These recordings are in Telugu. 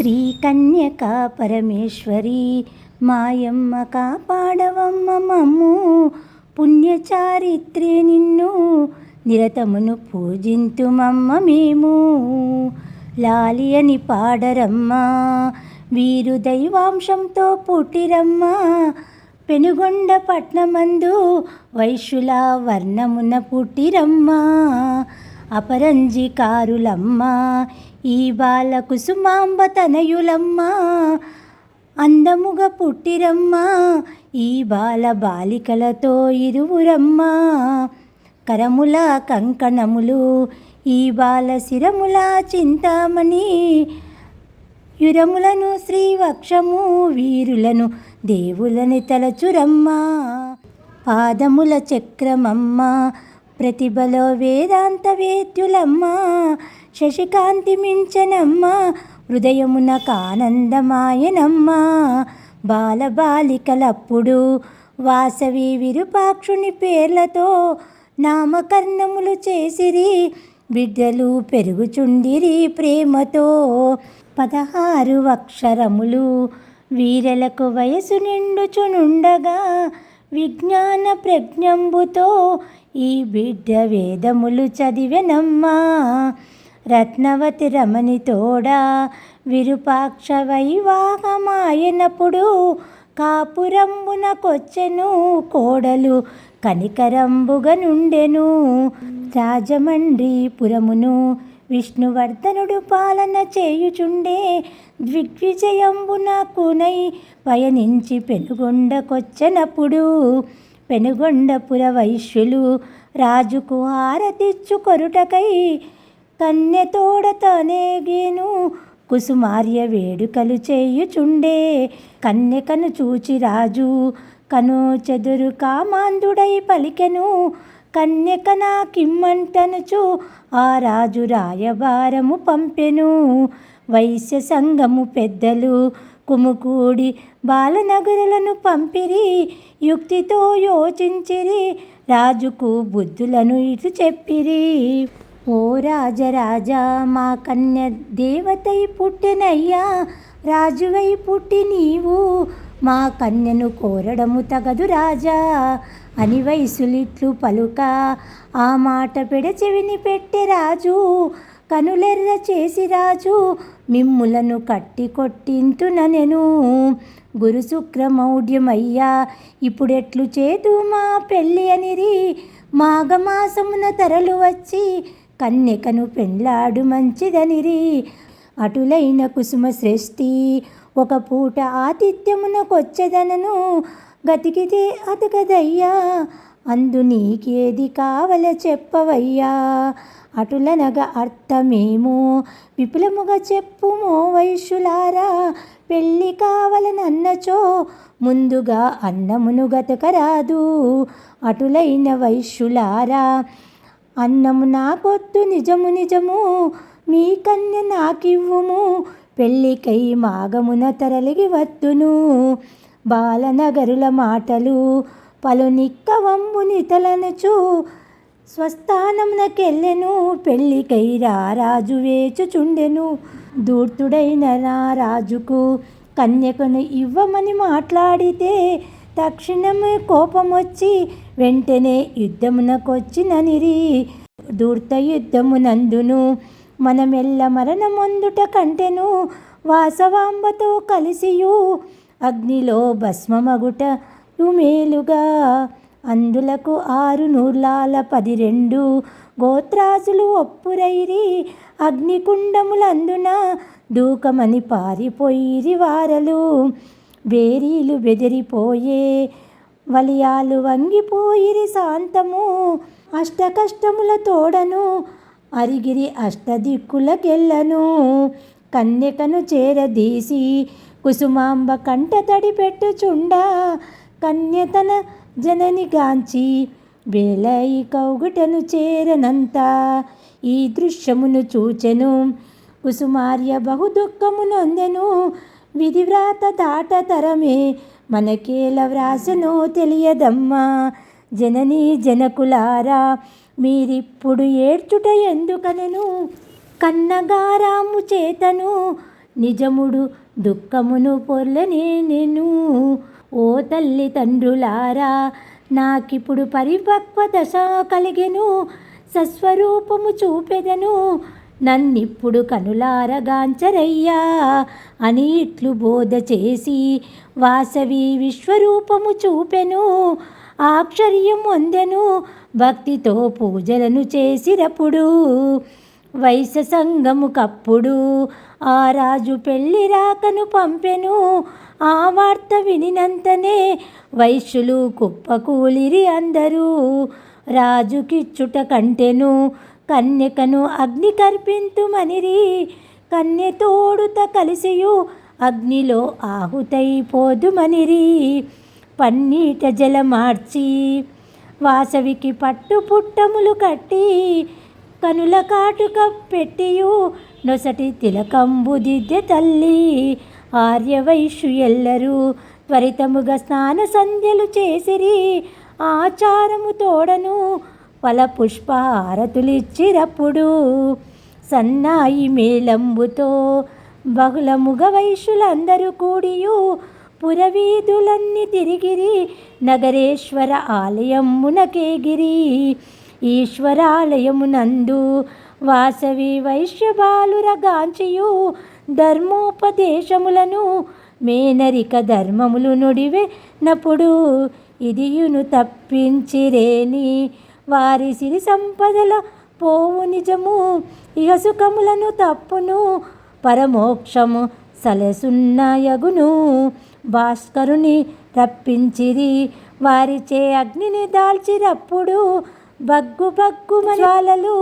శ్రీ కన్యకా పరమేశ్వరి మాయమ్మ కాపాడవమ్మ మమ్ము, పుణ్యచారిత్రి నిన్ను నిరతమును పూజింతుమమ్మ మేము. లాలి అని పాడరమ్మ వీరు దైవాంశంతో పుట్టిరమ్మ, పెనుగొండ పట్నమందు వైశ్యుల వర్ణమున పుట్టిరమ్మ. అపరంజికారులమ్మ ఈ బాల కుసుమాంబ తనయులమ్మ, అందముగా పుట్టిరమ్మ ఈ బాల బాలికలతో ఇరువురమ్మ. కరముల కంకణములు ఈ బాల శిరముల చింతామణి, యురములను శ్రీవక్షము వీరులను దేవులని తలచురమ్మ. పాదముల చక్రమమ్మ ప్రతిభలో వేదాంత వేద్యులమ్మ, శశికాంతి మించనమ్మ హృదయమున కానందమాయనమ్మ. బాలబాలికలప్పుడు వాసవి విరూపాక్షుని పేర్లతో నామకరణములు చేసిరి, బిడ్డలు పెరుగుచుండిరి ప్రేమతో. 16 అక్షరములు వీరలకు వయసు నిండుచునుండగా, విజ్ఞాన ప్రజ్ఞంబుతో ఈ బిడ్డ వేదములు చదివెనమ్మా. రత్నవతి రమణి తోడా విరూపాక్ష వైవాహమాయనప్పుడు, కాపురంబునకొచ్చెను కోడలు కనికరంబుగా నుండెను. రాజమండ్రిపురమును విష్ణువర్ధనుడు పాలన చేయుచుండే, దిగ్విజయంబునకునై పయనించి పెనుగొండకొచ్చెనప్పుడు, పెనుగొండపుర వైశ్యులు రాజుకు హారతిచ్చు కొరుటకై కన్యతోడతనేగేను కుసుమార్య వేడుకలు చేయుచుండే. కన్యకను చూచి రాజు కను చెదురు కామాంధుడై పలికెను, కన్యక నాకిమ్మంటనుచు ఆ రాజు రాయబారము పంపెను. వైశ్య సంఘము పెద్దలు కుముకూడి బాలనగరులను పంపిరి, యుక్తితో యోచించిరి, రాజుకు బుద్ధులను ఇటు చెప్పిరి. ఓ రాజరాజా మా కన్య దేవతై పుట్టెనయ్యా, రాజువై పుట్టి నీవు మా కన్యను కోరడము తగదు రాజా అని వైసులిట్లు పలుక, ఆ మాట పెడచెవిని పెట్టె రాజు. కనులెర్ర చేసి రాజు మిమ్ములను కట్టి కొట్టింతుననెను. గురు శుక్రమౌఢ్యమయ్యా ఇప్పుడెట్లు చేతు మా పెళ్ళి అనిరి, మాఘమాసమున తరలు వచ్చి కన్యకను పెండ్లాడు మంచిదనిరి. అటులైన కుసుమ శ్రేష్ఠి ఒక పూట ఆతిథ్యమునకొచ్చెదనను, గతికితే అతకదయ్యా అందు నీకేది కావల చెప్పవయ్యా. అటులనగా అర్థమేమో విపులముగా చెప్పుమో వైశ్యులారా, పెళ్ళి కావలనన్నచో ముందుగా అన్నమును గతకరాదు. అటులైన వైశ్యులారా అన్నము నాకొద్దు నిజము నిజము, మీ కన్య నాకివ్వుము, పెళ్ళికై మాగమున తరలిగి వత్తును. బాలనగరుల మాటలు పలు నిక్కవంబునితలనుచు స్వస్థానమునకెళ్ళెను, పెళ్ళికై రారాజు వేచుచుండెను. ధూర్తుడైన నా రాజుకు కన్యకను ఇవ్వమని మాట్లాడితే, తక్షణమే కోపమొచ్చి వెంటనే యుద్ధమునకొచ్చిననిరి. ధూర్త యుద్ధమునందును మనమెల్ల మరణమొందుట కంటెను, వాసవాంబతో కలిసియు అగ్నిలో భస్మమగుట మేలుగా. అందులకు 6 నూర్లాల 12 గోత్రాజులు ఒప్పురైరి, అగ్నికుండములందున దూకమని పారిపోయిరి వారలు. బేరీలు బెదిరిపోయే, వలియాలు వంగిపోయిరి శాంతము, అష్టకష్టముల తోడను అరిగిరి అష్టదిక్కులకెళ్ళను. కన్యకను చేరదీసి కుసుమాంబ కంట తడి పెట్టుచుండా, కన్యతన జననిగాంచి వేలయి కౌగుటను చేరనంత. ఈ దృశ్యమును చూచెను కుసుమార్య బహు దుఃఖమునొందెను, విధివ్రాత దాట తరమే మనకేల వ్రాసనో తెలియదమ్మా. జననీ జనకులారా మీరిప్పుడు ఏడ్చుట ఎందుకనెను, కన్నగారాము చేతను నిజముడు దుఃఖమును పొర్లనేనెను. ఓ తల్లి తండ్రులారా, నాకిప్పుడు పరిపక్వ దశ కలిగెను, సస్వరూపము చూపెదను, నన్నిప్పుడు కనులారగాంచరయ్యా అని ఇట్లు బోధ చేసి వాసవి విశ్వరూపము చూపెను. ఆశ్చర్యం పొందెను, భక్తితో పూజలను చేసిరప్పుడు. వైశ్య సంఘము కప్పుడు ఆ రాజు పెళ్లి రాకను పంపెను. ఆ వార్త వినినంతనే వైశ్యులు కుప్పకూలిరి అందరూ. రాజుకిచ్చుట కంటెను కన్యకను అగ్ని కర్పింతుమనిరి. కన్య తోడుత కలిసియు అగ్నిలో ఆహుతైపోదుమనిరి. పన్నీట జలమార్చి వాసవికి పట్టు పుట్టములు కట్టి, కనుల కాటుక పెట్టియు నొసటి తిలకంబు దిద్దె తల్లి. ఆర్యవైశ్యులెల్లరూ త్వరితముగా స్నాన సంధ్యలు చేసిరి. ఆచారము తోడను ఫల పుష్పహారతులిచ్చిరప్పుడు. సన్నాయి మేళంబుతో బహుళముగ వైశ్యులందరూ కూడియు పురవీధులన్నీ తిరిగిరి. నగరేశ్వర ఆలయమునకేగిరి. ఈశ్వరాలయమునందు వాసవి వైశ్యబాలురగాంచియు ధర్మోపదేశములను మేనరిక ధర్మములు నుడివెనప్పుడు. ఇదియును తప్పించిరేని వారి సిరి సంపదల పోవు నిజము. ఇహ సుఖములను తప్పును, పరమోక్షము సలసున్నయగును. భాస్కరుని రప్పించిరి, వారిచే అగ్నిని దాల్చిరప్పుడు. బగ్గు బగ్గు జ్వాలలు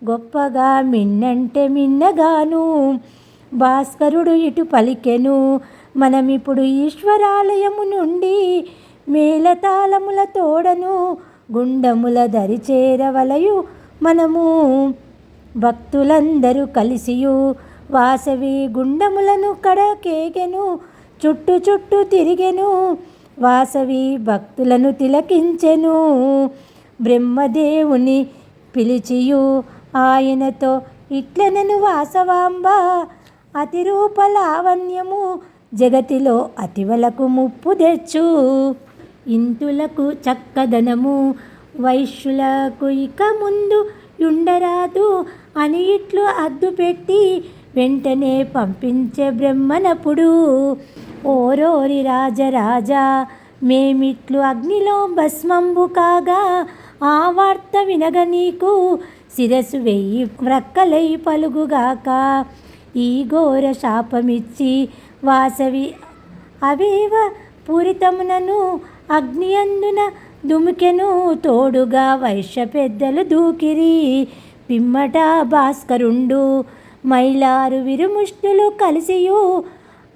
గొప్పగా మిన్నంటే మిన్నగాను. భాస్కరుడు ఇటు పలికెను, మనమిప్పుడు ఈశ్వరాలయము నుండి మేళతాళముల తోడను గుండముల దరిచేరవలయు మనము. భక్తులందరూ కలిసియు వాసవి గుండములను కడకేగెను. చుట్టు చుట్టూ తిరిగెను, వాసవి భక్తులను తిలకించెను. బ్రహ్మదేవుని పిలిచియు ఆయనతో ఇట్లనెను వాసవాంబ, అతిరూప లావణ్యము జగతిలో అతివలకు ముప్పు తెచ్చు. ఇంతులకు చక్కదనము వైశ్యులకు ఇక ముందు యుండరాదు అని ఇట్లు అద్దు పెట్టి వెంటనే పంపించే బ్రహ్మనప్పుడు. ఓరోరి రాజరాజా, మేమిట్లు అగ్నిలో భస్మంబు కాగా ఆ వార్త వినగ నీకు శిరస్సు వెయ్యి వ్రక్కలై పలుగుగాక. ఈ ఘోర శాపమిచ్చి వాసవి అవేవ పూరితమునను అగ్ని అందున దుమికెను. తోడుగా వైశ్య పెద్దలు దూకిరి. పిమ్మట భాస్కరుండు మైలారు విరుముష్టులు కలిసియు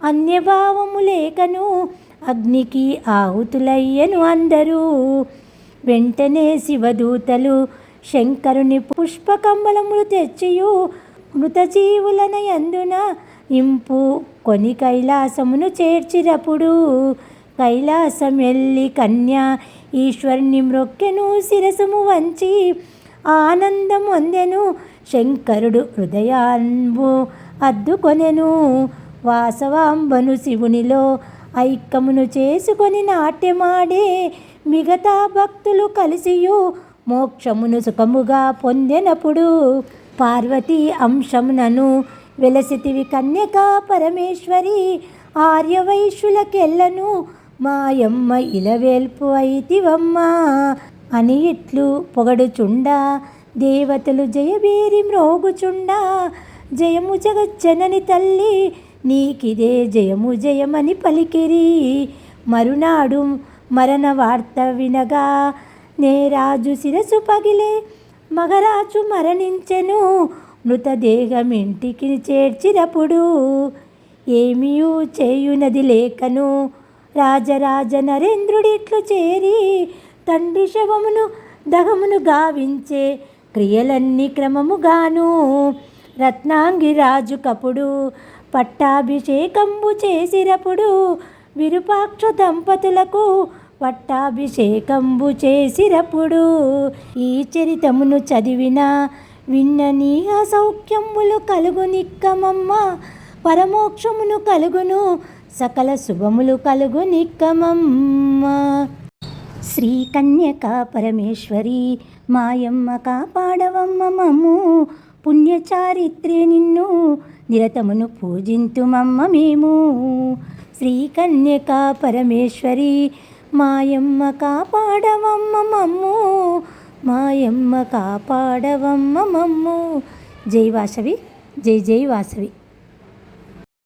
అన్యభావము లేకను అగ్నికి ఆహుతులయ్యను అందరూ. వెంటనే శివదూతలు శంకరుని పుష్పకంబలములు తెచ్చియు మృతజీవులన యందున నింపు కొని కైలాసమును చేర్చిరప్పుడు. కైలాసం ఎల్లి కన్య ఈశ్వరుని మ్రొక్కెను, శిరసుము వంచి ఆనందం పొందెను. శంకరుడు హృదయాంబు అద్దుకొనెను. వాసవాంబను శివునిలో ఐక్యమును చేసుకొని నాట్యమాడే మిగతా భక్తులు కలిసియు మోక్షమును సుఖముగా పొందెనప్పుడు. పార్వతీ అంశమునను వెలసితివి కన్యకా పరమేశ్వరి, ఆర్యవైశ్యులకెల్లను మాయమ్మ ఇలవేల్పు అయితివమ్మ అని ఇట్లు పొగడుచుండా దేవతలు జయబేరి మ్రోగుచుండా. జయము జగజ్జనని తల్లి, నీకిదే జయము జయమని పలికిరి. మరునాడు మరణ వార్త వినగా నేరాజు శిరసు పగిలే, మగరాజు మరణించెను. మృతదేహమింటికి చేర్చిరప్పుడు ఏమియూ చేయునది లేకను రాజరాజ నరేంద్రుడిట్లు చేరి తండ్రి శవమును దహమును గావించే క్రియలన్నీ క్రమముగాను. రత్నాంగి రాజు కపుడు పట్టాభిషేకంబు చేసిరప్పుడు విరూపాక్ష దంపతులకు పట్టాభిషేకంబు చేసిరప్పుడు. ఈ చరితమును చదివిన విన్న నీ సౌఖ్యములు కలుగు నిక్కమమ్మ. పరమోక్షమును కలుగును సకల శుభములు కలుగు నిక్కమమ్మ. శ్రీ కన్యకా పరమేశ్వరి మాయమ్మ కాపాడవమ్మ మమ్ము, పుణ్యచారిత్రే నిన్ను నిరతమును పూజింతుమమ్మ మేము. శ్రీ కన్యకా పరమేశ్వరి మాయమ్మ కాపాడవమ్మ మమ్ము, మాయమ్మ కాపాడవమ్మ మమ్ము. జై వాసవి, జై జై వాసవి.